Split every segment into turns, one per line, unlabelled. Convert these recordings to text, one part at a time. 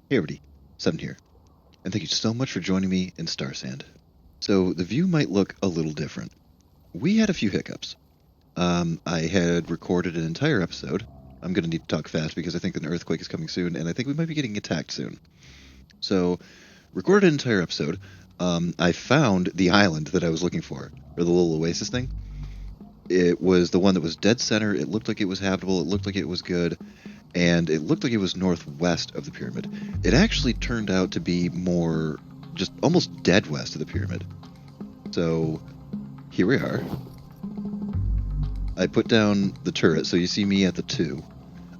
Hey everybody, Seven here, and thank you so much for joining me in Starsand. So the view might look a little different. We had a few hiccups. I had recorded an entire episode. I'm going to need to talk fast because I think an earthquake is coming soon, and I think we might be getting attacked soon. So, recorded an entire episode. I found the island that I was looking for, or the little oasis thing. It was the one that was dead center. It looked like it was habitable. It looked like it was good. And it looked like it was northwest of the pyramid. It actually turned out to be more just almost dead west of the pyramid. So here we are. I put down the turret, so you see me at the 2.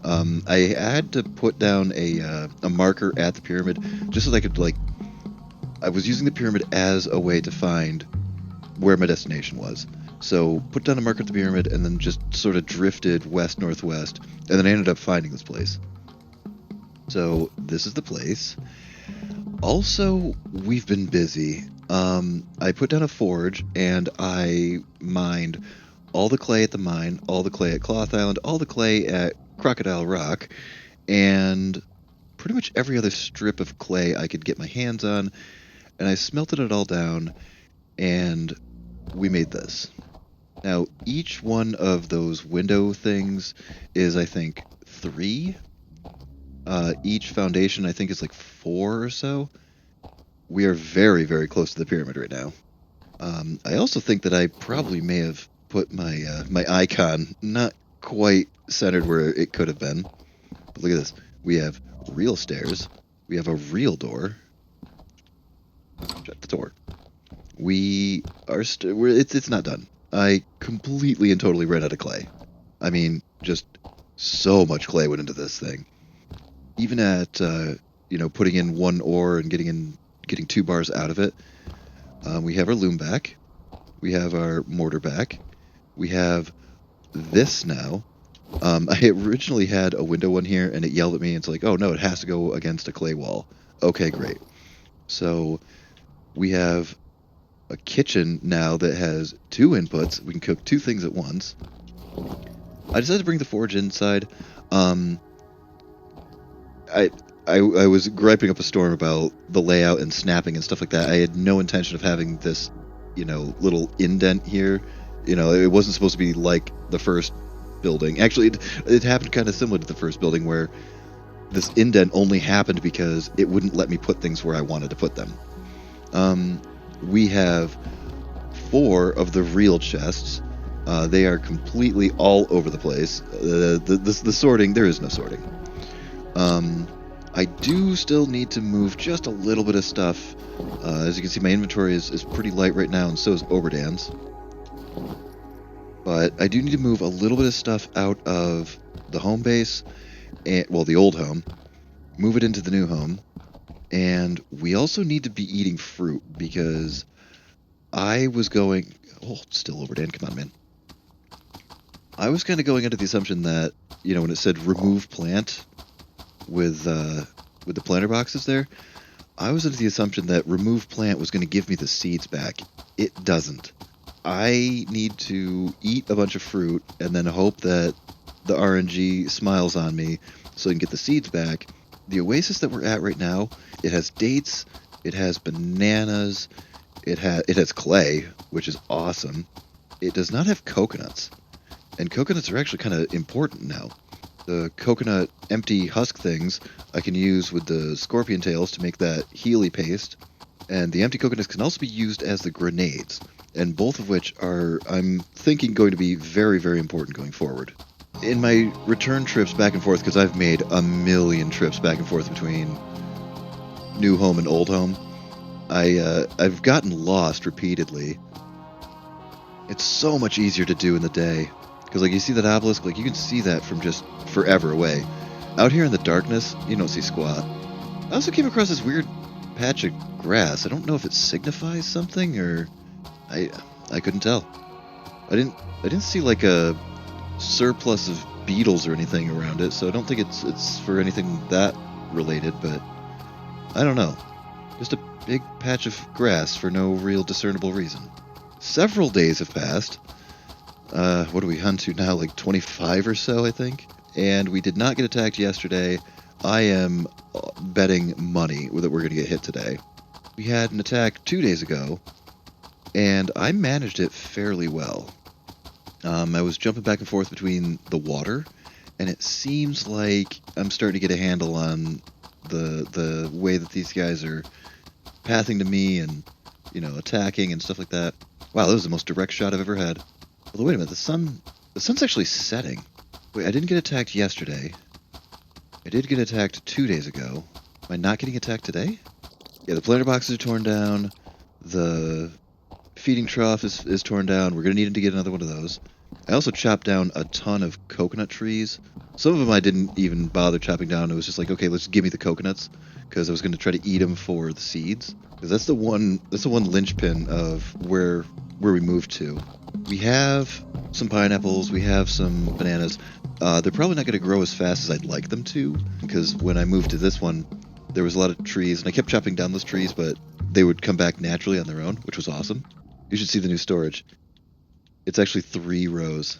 I had to put down a marker at the pyramid just so that I could I was using the pyramid as a way to find where my destination was. So put down a marker at the pyramid and then just sort of drifted west northwest, and then I ended up finding this place. So this is the place. Also, we've been busy. I put down a forge and I mined all the clay at the mine, all the clay at Cloth Island, all the clay at Crocodile Rock, and pretty much every other strip of clay I could get my hands on, and I smelted it all down, and we made this. Now, each one of those window things is, I think, 3. Each foundation, I think, is like 4 or so. We are very, very close to the pyramid right now. I also think that I probably may have put my icon not quite centered where it could have been. But look at this. We have real stairs. We have a real door. Shut the door. It's not done. I completely and totally ran out of clay. I mean, just so much clay went into this thing. Even at putting in 1 ore and getting 2 bars out of it, we have our loom back. We have our mortar back. We have this now. I originally had a window one here, and it yelled at me. And it's like, oh no, it has to go against a clay wall. Okay, great. So we have a kitchen now that has 2 inputs. We can cook 2 things at once. I decided to bring the forge inside. I was griping up a storm about the layout and snapping and stuff like that. I had no intention of having this, little indent here. It wasn't supposed to be like the first building. Actually, it happened kind of similar to the first building where this indent only happened because it wouldn't let me put things where I wanted to put them. We have 4 of the real chests. They are completely all over the place. The sorting, there is no sorting. I do still need to move just a little bit of stuff. As you can see, my inventory is pretty light right now, and so is Oberdan's. But I do need to move a little bit of stuff out of the home base, the old home, move it into the new home, and we also need to be eating fruit because I was going... Oh, still Oberdan, come on, man. I was kind of going under the assumption that, when it said remove plant with the planter boxes there, I was under the assumption that remove plant was going to give me the seeds back. It doesn't. I need to eat a bunch of fruit and then hope that the RNG smiles on me so I can get the seeds back. The oasis that we're at right now, it has dates, it has bananas, it has clay, which is awesome. It does not have coconuts. And coconuts are actually kind of important now. The coconut empty husk things I can use with the scorpion tails to make that Healy paste. And the empty coconuts can also be used as the grenades. And both of which are, I'm thinking, going to be very, very important going forward. In my return trips back and forth, because I've made a million trips back and forth between new home and old home, I've gotten lost repeatedly. It's so much easier to do in the day. Because, you see that obelisk? You can see that from just forever away. Out here in the darkness, you don't see squat. I also came across this weird patch of grass. I don't know if it signifies something, or... I couldn't tell. I didn't see, a surplus of beetles or anything around it, so I don't think it's for anything that related, but... I don't know. Just a big patch of grass for no real discernible reason. Several days have passed. What are we on to now? 25 or so, I think? And we did not get attacked yesterday. I am betting money that we're going to get hit today. We had an attack 2 days ago, and I managed it fairly well. I was jumping back and forth between the water, and it seems like I'm starting to get a handle on the way that these guys are pathing to me and, attacking and stuff like that. Wow, that was the most direct shot I've ever had. Although, wait a minute, the sun's actually setting. Wait, I didn't get attacked yesterday. I did get attacked 2 days ago. Am I not getting attacked today? Yeah, the planter boxes are torn down. The feeding trough is torn down. We're going to need to get another one of those. I also chopped down a ton of coconut trees. Some of them I didn't even bother chopping down. It was just like, okay, let's give me the coconuts, because I was going to try to eat them for the seeds. Because that's the one linchpin of where we moved to. We have some pineapples. We have some bananas. They're probably not going to grow as fast as I'd like them to, because when I moved to this one, there was a lot of trees, and I kept chopping down those trees, but they would come back naturally on their own, which was awesome. You should see the new storage. It's actually 3 rows.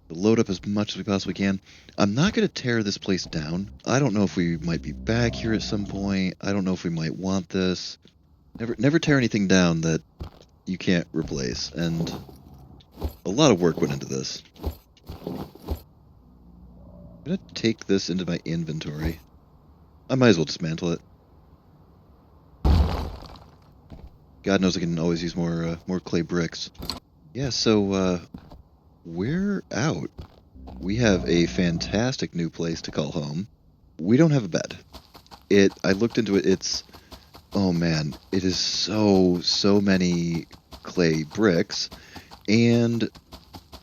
Load up as much as we possibly can. I'm not going to tear this place down. I don't know if we might be back here at some point. I don't know if we might want this. Never tear anything down that you can't replace, and a lot of work went into this. I'm going to take this into my inventory. I might as well dismantle it. God knows I can always use more clay bricks. Yeah, so we're out. We have a fantastic new place to call home. We don't have a bed. I looked into it. Oh man, it is so many clay bricks and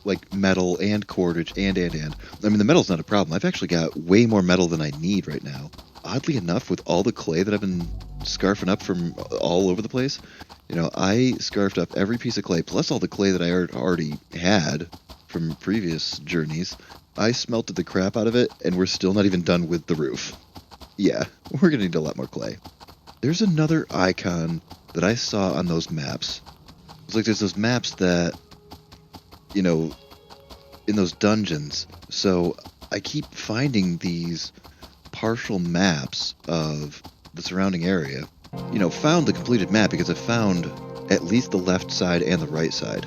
like metal and cordage and. I mean, the metal's not a problem. I've actually got way more metal than I need right now. Oddly enough, with all the clay that I've been scarfing up from all over the place, I scarfed up every piece of clay, plus all the clay that I already had from previous journeys. I smelted the crap out of it, and we're still not even done with the roof. Yeah, we're gonna need a lot more clay. There's another icon that I saw on those maps. It's like there's those maps that, in those dungeons. So I keep finding these partial maps of the surrounding area. Found the completed map because I found at least the left side and the right side.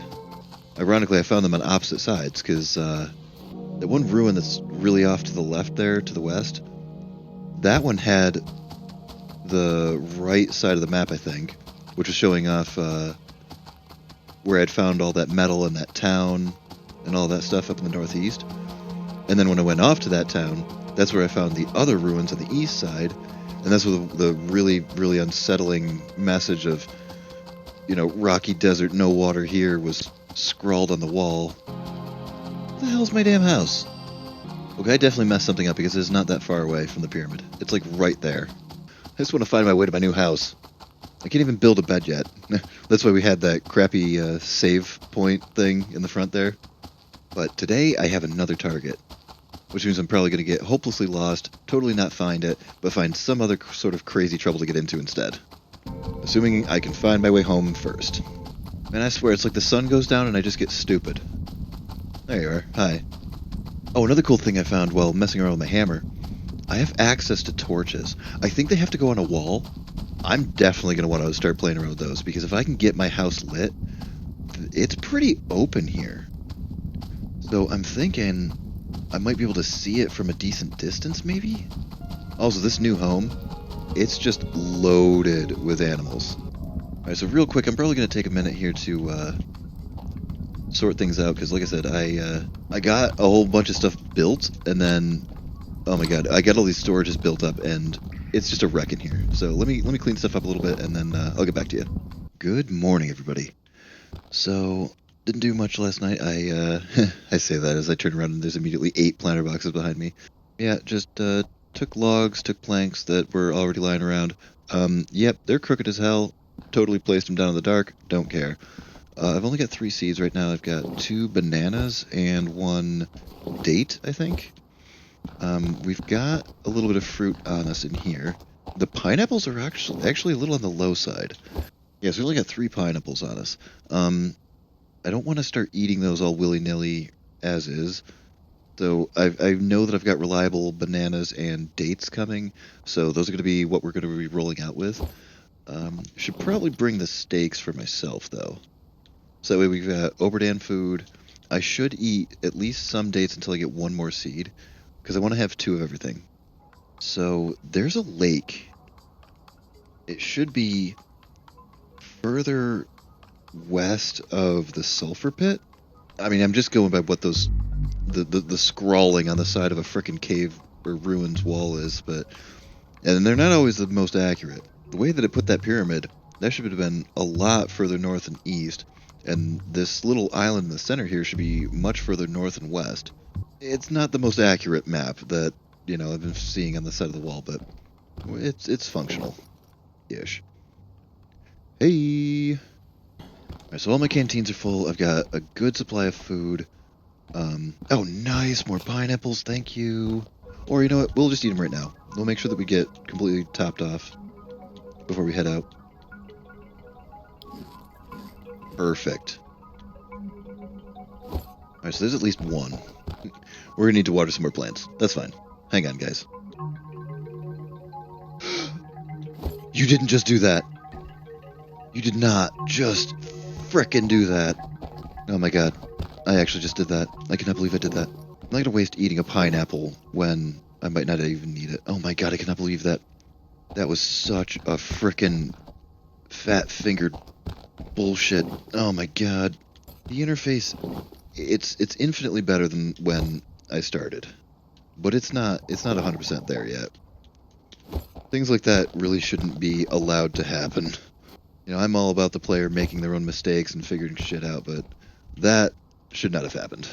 Ironically, I found them on opposite sides because that one ruin that's really off to the left there, to the west, that one had the right side of the map, I think, which was showing off where I'd found all that metal in that town and all that stuff up in the northeast. And then when I went off to that town, that's where I found the other ruins on the east side, and that's where the really, really unsettling message of, rocky desert, no water here, was scrawled on the wall. What the hell's my damn house? Okay, I definitely messed something up because it's not that far away from the pyramid. It's like right there. I just want to find my way to my new house. I can't even build a bed yet. That's why we had that crappy save point thing in the front there. But today I have another target, which means I'm probably going to get hopelessly lost, totally not find it, but find some other sort of crazy trouble to get into instead. Assuming I can find my way home first. Man, I swear, it's like the sun goes down and I just get stupid. There you are. Hi. Oh, another cool thing I found while messing around with my hammer. I have access to torches. I think they have to go on a wall. I'm definitely going to want to start playing around with those, because if I can get my house lit, it's pretty open here. So I'm thinking I might be able to see it from a decent distance, maybe? Also, this new home, it's just loaded with animals. Alright, so real quick, I'm probably going to take a minute here to sort things out, because like I said, I got a whole bunch of stuff built, and then, oh my god, I got all these storages built up, and it's just a wreck in here. So let me clean stuff up a little bit, and then I'll get back to you. Good morning, everybody. So, didn't do much last night. I say that as I turn around and there's immediately 8 planter boxes behind me. Yeah, just took logs, took planks that were already lying around. Yep, they're crooked as hell. Totally placed them down in the dark. Don't care. I've only got 3 seeds right now. I've got 2 bananas and 1 date, I think. We've got a little bit of fruit on us in here. The pineapples are actually a little on the low side. Yeah, so we only got 3 pineapples on us. I don't want to start eating those all willy-nilly as is. So I know that I've got reliable bananas and dates coming, so those are going to be what we're going to be rolling out with. Should probably bring the steaks for myself, though. So that way we've got Oberdan food. I should eat at least some dates until I get one more seed, because I want to have 2 of everything. So there's a lake. It should be further west of the sulfur pit. I mean, I'm just going by what the scrawling on the side of a frickin' cave or ruins wall is, and they're not always the most accurate. The way that it put that pyramid, that should have been a lot further north and east, and this little island in the center here should be much further north and west. It's not the most accurate map that, I've been seeing on the side of the wall, but it's functional-ish. Hey! Alright, so all my canteens are full. I've got a good supply of food. Oh, nice! More pineapples, thank you. Or, you know what? We'll just eat them right now. We'll make sure that we get completely topped off before we head out. Perfect. Alright, so there's at least one. We're gonna need to water some more plants. That's fine. Hang on, guys. You didn't just do that. You did not just frickin' do that. Oh my god. I actually just did that. I cannot believe I did that. I'm not gonna waste eating a pineapple when I might not even need it. Oh my god, I cannot believe that. That was such a frickin' fat-fingered bullshit. Oh my god. The interface, it's infinitely better than when I started. But it's not 100% there yet. Things like that really shouldn't be allowed to happen. I'm all about the player making their own mistakes and figuring shit out, but that should not have happened.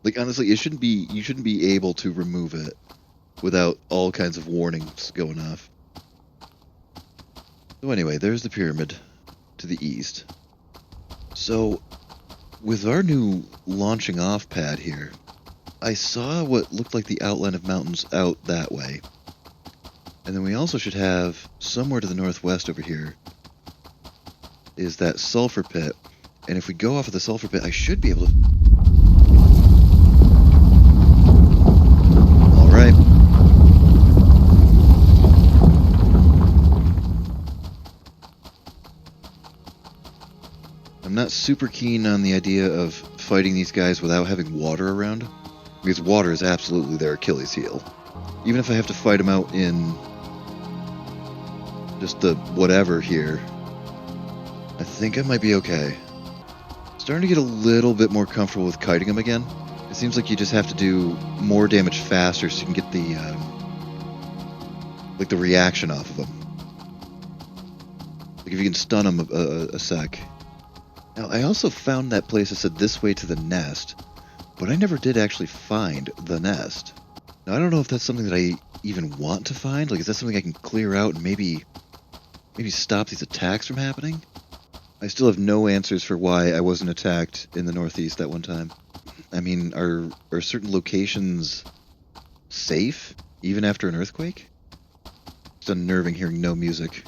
Like, honestly, you shouldn't be able to remove it without all kinds of warnings going off. So anyway, there's the pyramid to the east. So, with our new launching off pad here, I saw what looked like the outline of mountains out that way. And then we also should have, somewhere to the northwest over here, is that sulfur pit. And if we go off of the sulfur pit, I should be able to... Alright. I'm not super keen on the idea of fighting these guys without having water around, because water is absolutely their Achilles heel. Even if I have to fight them out in just the whatever here, I think I might be okay. Starting to get a little bit more comfortable with kiting them again. It seems like you just have to do more damage faster so you can get the the reaction off of them. Like if you can stun them a sec. Now I also found that place that said this way to the nest, but I never did actually find the nest. Now I don't know if that's something that I even want to find. Like, is that something I can clear out and maybe stop these attacks from happening? I still have no answers for why I wasn't attacked in the northeast that one time. I mean, are certain locations safe, even after an earthquake? It's unnerving hearing no music.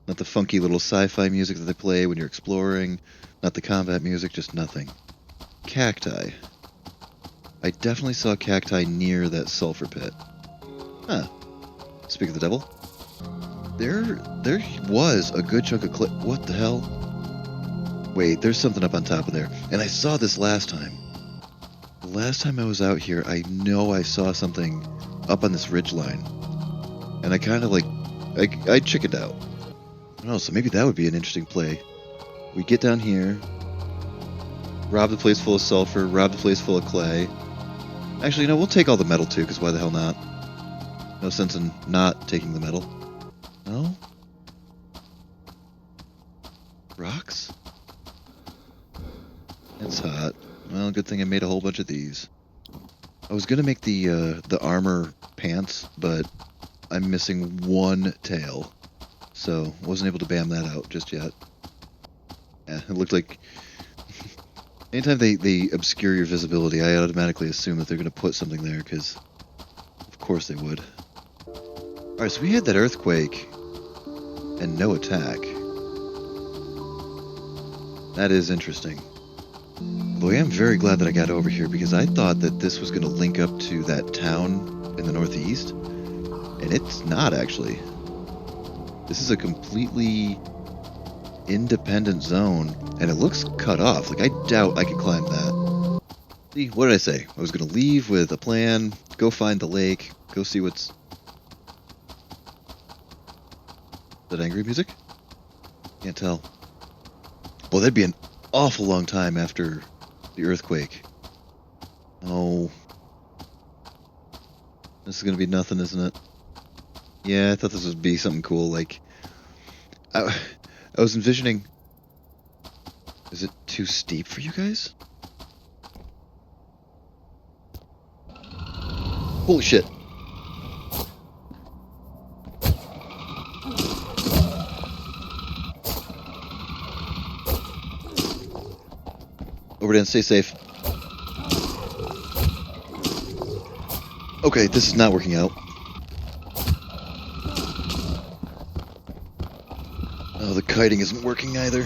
Not the funky little sci-fi music that they play when you're exploring, not the combat music, just nothing. Cacti. I definitely saw cacti near that sulfur pit. Huh. Speak of the devil. There was a good chunk of what the hell? Wait, there's something up on top of there. And I saw this last time. The last time I was out here, I know I saw something up on this ridgeline. And I kind of I chickened out. I don't know, so maybe that would be an interesting play. We get down here, rob the place full of sulfur, rob the place full of clay. Actually, we'll take all the metal too, because why the hell not? No sense in not taking the metal. No? Rocks? It's hot. Well, good thing I made a whole bunch of these. I was gonna make the armor pants, but I'm missing one tail, so wasn't able to bam that out just yet. Yeah, it looked like anytime they obscure your visibility, I automatically assume that they're gonna put something there, because of course they would. Alright, so we had that earthquake and no attack. That is interesting. Although I am very glad that I got over here because I thought that this was going to link up to that town in the northeast, and it's not actually. This is a completely independent zone, and it looks cut off. Like, I doubt I could climb that. See, what did I say? I was going to leave with a plan, go find the lake, go see what's... Is that angry music? Can't tell. Well, that'd be an awful long time after the earthquake. Oh. This is going to be nothing, isn't it? Yeah, I thought this would be something cool, like... I was envisioning... Is it too steep for you guys? Holy shit. Overdan, stay safe. Okay, this is not working out. Oh, the kiting isn't working either.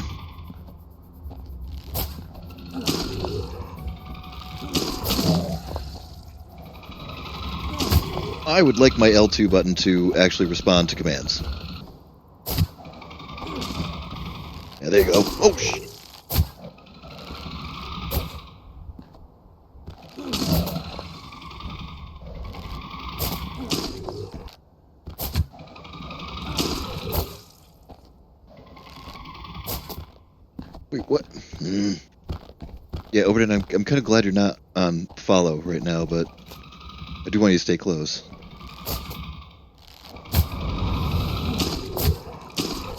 I would like my L2 button to actually respond to commands. Yeah, there you go. Oh, shit. Wait, what? Yeah, Overton, I'm kind of glad you're not on follow right now, but I do want you to stay close.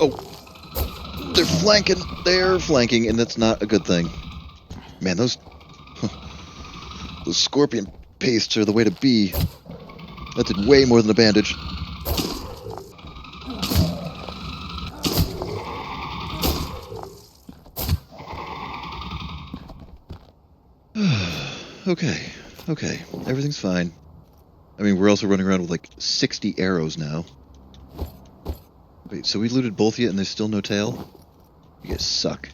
Oh, they're flanking. They're flanking, and that's not a good thing. Man, those scorpion pastes are the way to be. That did way more than a bandage. Okay, everything's fine. I mean, we're also running around with like 60 arrows now. Wait, so we looted both yet and there's still no tail? You guys suck.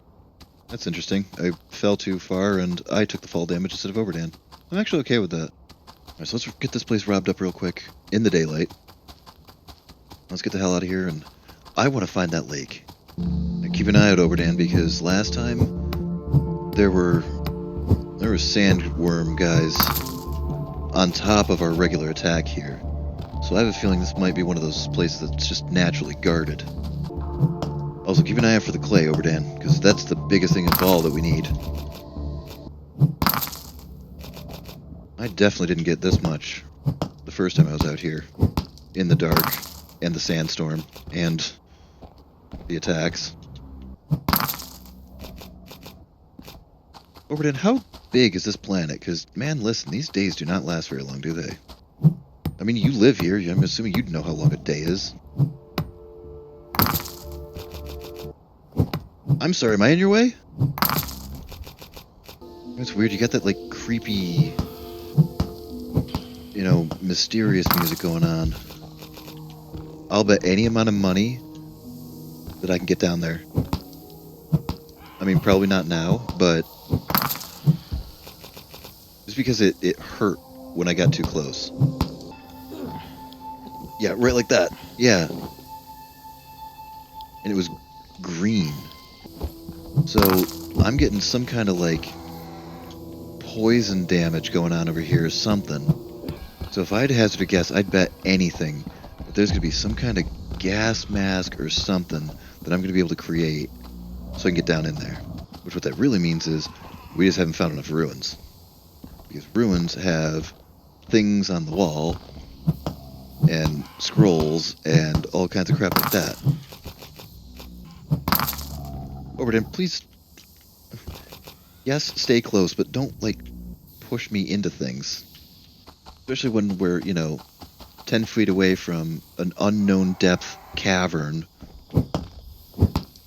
That's interesting. I fell too far and I took the fall damage instead of Overdan. I'm actually okay with that. Alright, so let's get this place robbed up real quick in the daylight. Let's get the hell out of here, and I want to find that lake. Now keep an eye out, Overdan, because last time there were sandworm guys on top of our regular attack here. So I have a feeling this might be one of those places that's just naturally guarded. Also, keep an eye out for the clay, Overdan, because that's the biggest thing of all that we need. I definitely didn't get this much the first time I was out here. In the dark, and the sandstorm, and the attacks. Overdan, how big is this planet? Because, man, listen, these days do not last very long, do they? I mean, you live here. I'm assuming you'd know how long a day is. I'm sorry, am I in your way? That's weird. You got that, like, creepy, you know, mysterious music going on. I'll bet any amount of money that I can get down there. I mean, probably not now, but just because it hurt when I got too close. Yeah, right like that. Yeah. And it was green. So I'm getting some kind of like poison damage going on over here or something. So if I had to hazard a guess, I'd bet anything that there's going to be some kind of gas mask or something that I'm going to be able to create so I can get down in there. Which what that really means is we just haven't found enough ruins. Because ruins have things on the wall and scrolls and all kinds of crap like that. Overton, please, yes, stay close, but don't, like, push me into things. Especially when we're, you know, 10 feet away from an unknown depth cavern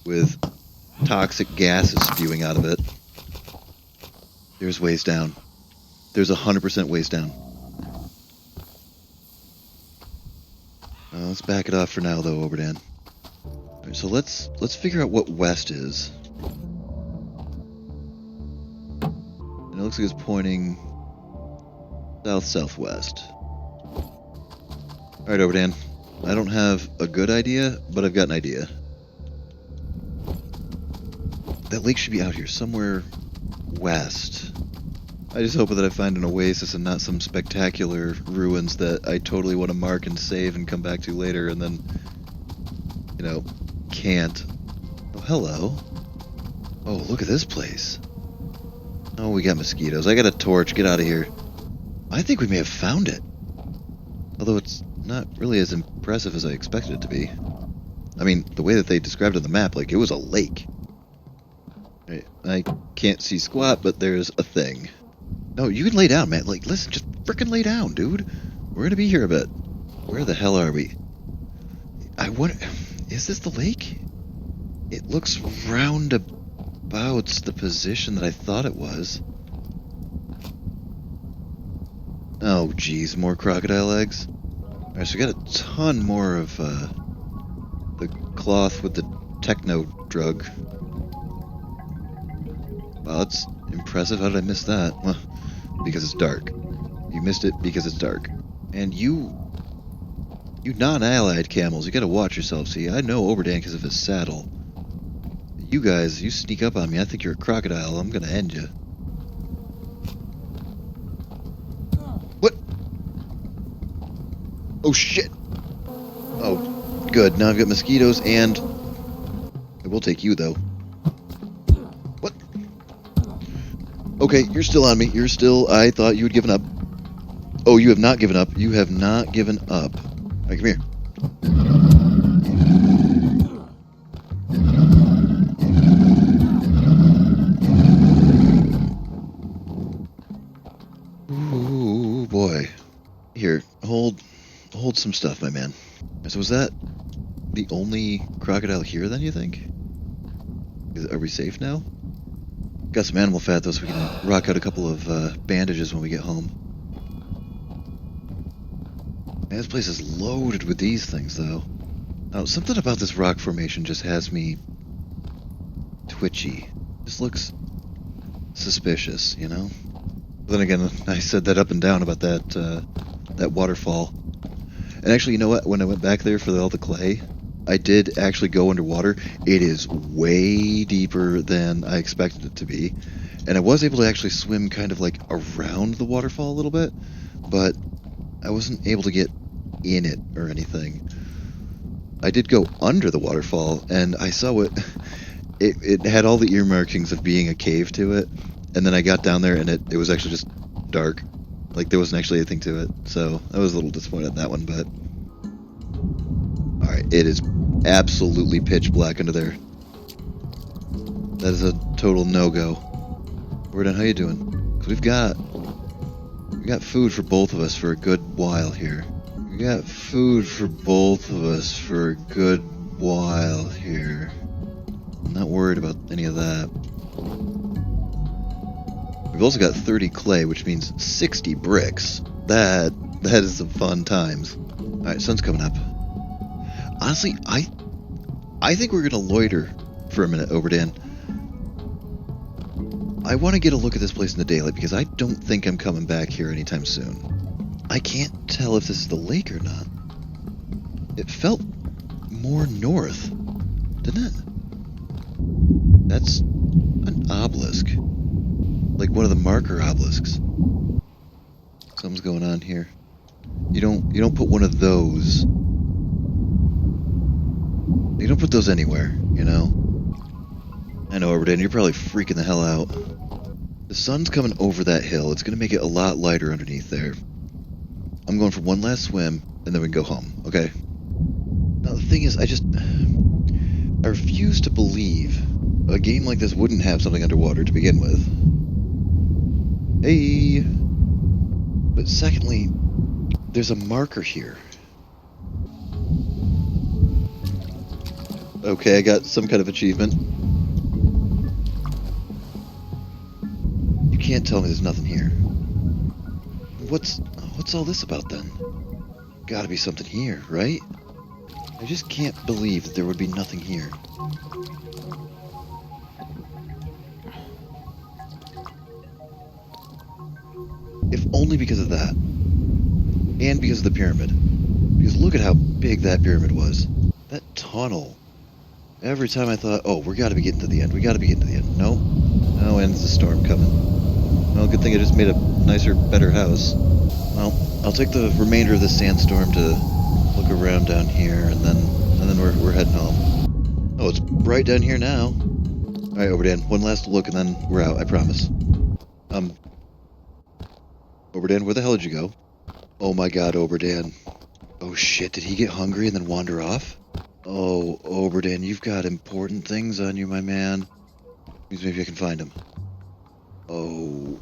with toxic gases spewing out of it. There's ways down. There's 100% ways down. Let's back it off for now, though, Overdan. Alright, so let's figure out what west is. And it looks like it's pointing south-southwest. Alright, Overdan. I don't have a good idea, but I've got an idea. That lake should be out here, somewhere west. I just hope that I find an oasis and not some spectacular ruins that I totally want to mark and save and come back to later and then, you know, can't. Oh, hello. Oh, look at this place. Oh, we got mosquitoes. I got a torch. Get out of here. I think we may have found it. Although it's not really as impressive as I expected it to be. I mean, the way that they described it on the map, like, it was a lake. I can't see squat, but there's a thing. No, you can lay down, man. Like, listen, just frickin' lay down, dude. We're gonna be here a bit. Where the hell are we? I wonder... Is this the lake? It looks roundabouts the position that I thought it was. Oh, geez, more crocodile eggs? Alright, so we got a ton more of, the cloth with the techno drug. Wow, that's impressive. How did I miss that? Well, because it's dark. You missed it because it's dark. And you non-allied camels, you gotta watch yourself. See, I know Overdan because of his saddle. You guys, you sneak up on me, I think you're a crocodile. I'm gonna end you. What? Oh, shit. Oh, good. Now I've got mosquitoes and... I will take you, though. What? Okay, you're still on me. You're still... I thought you had given up. Oh, you have not given up. You have not given up. All right, come here. Ooh, boy. Here, hold some stuff, my man. So was that the only crocodile here, then, you think? Are we safe now? Got some animal fat, though, so we can rock out a couple of bandages when we get home. Man, this place is loaded with these things, though. Now, something about this rock formation just has me twitchy. This looks suspicious, you know? But then again, I said that up and down about that waterfall. And actually, you know what? When I went back there for all the clay, I did actually go underwater. It is way deeper than I expected it to be. And I was able to actually swim kind of like around the waterfall a little bit, but I wasn't able to get in it or anything. I did go under the waterfall, and I saw it had all the ear markings of being a cave to it, and then I got down there, and it was actually just dark. Like, there wasn't actually anything to it, so I was a little disappointed in that one, but... Alright, it is absolutely pitch black under there. That is a total no-go. Warden, how you doing? 'Cause we got food for both of us for a good while here. We got food for both of us for a good while here. I'm not worried about any of that. We've also got 30 clay, which means 60 bricks. That is some fun times. Alright, sun's coming up. Honestly, I think we're gonna loiter for a minute, Overdan. I want to get a look at this place in the daylight because I don't think I'm coming back here anytime soon. I can't tell if this is the lake or not. It felt more north, didn't it? That's an obelisk. Like one of the marker obelisks. Something's going on here. You don't put one of those. You don't put those anywhere, you know? I know, Overdan, you're probably freaking the hell out. The sun's coming over that hill. It's going to make it a lot lighter underneath there. I'm going for one last swim, and then we can go home, okay? Now, the thing is, I refuse to believe a game like this wouldn't have something underwater to begin with. Hey! But secondly, there's a marker here. Okay, I got some kind of achievement. You can't tell me there's nothing here. What's all this about then? Gotta be something here, right? I just can't believe that there would be nothing here. if only because of that. And because of the pyramid. Because look at how big that pyramid was. That tunnel. Every time I thought, oh, we gotta be getting to the end. We gotta be getting to the end. Nope. Oh, and there's a storm coming. Well, good thing I just made a nicer, better house. Well, I'll take the remainder of this sandstorm to look around down here, and then we're heading home. Oh, it's bright down here now. All right, Oberdan, one last look, and then we're out. I promise. Um, Oberdan, where the hell did you go? Oh my God, Oberdan. Oh shit, did he get hungry and then wander off? Oh, Oberdan, you've got important things on you, my man. Maybe I can find him. Oh,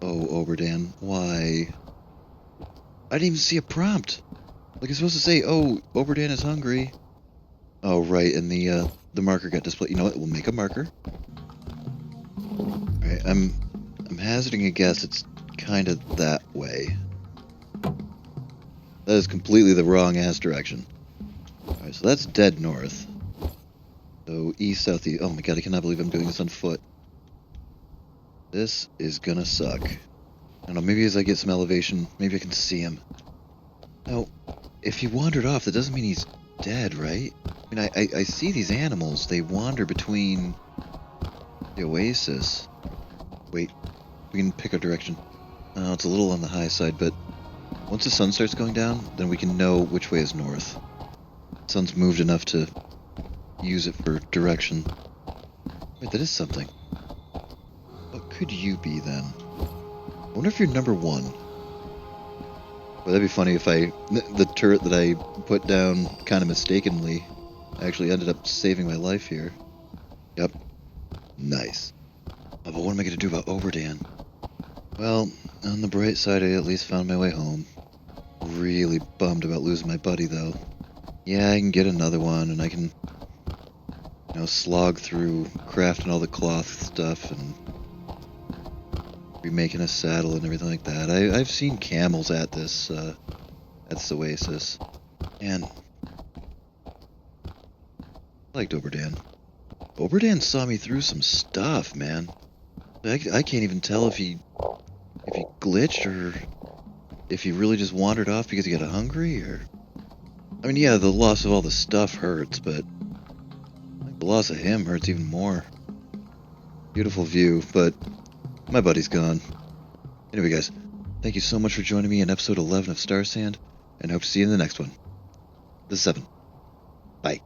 Oberdan, why? I didn't even see a prompt. Like it's supposed to say, "Oh, Oberdan is hungry." Oh, right, and the marker got displayed. You know what? We'll make a marker. All right, I'm hazarding a guess. It's kind of that way. That is completely the wrong ass direction. All right, so that's dead north. So east, south, east. Oh my God, I cannot believe I'm doing this on foot. This is gonna suck. I don't know. Maybe as I get some elevation, maybe I can see him. Now, if he wandered off, that doesn't mean he's dead, right? I mean, I see these animals. They wander between the oasis. Wait, we can pick our direction. It's a little on the high side, but once the sun starts going down, then we can know which way is north. The sun's moved enough to use it for direction. Wait, that is something. What could you be, then? I wonder if you're number one. Well, that'd be funny if the turret that I put down kind of mistakenly actually ended up saving my life here. Yep. Nice. Oh, but what am I going to do about Oberdan? Well, on the bright side, I at least found my way home. Really bummed about losing my buddy, though. Yeah, I can get another one, and I can, slog through crafting all the cloth stuff and remaking a saddle and everything like that. I've seen camels at this oasis, and I liked Oberdan. Oberdan saw me through some stuff, man. I can't even tell if he glitched or if he really just wandered off because he got hungry, or... I mean, yeah, the loss of all the stuff hurts, but the loss of him hurts even more. Beautiful view, but my buddy's gone. Anyway, guys, thank you so much for joining me in episode 11 of Starsand, and hope to see you in the next one. This is 7. Bye.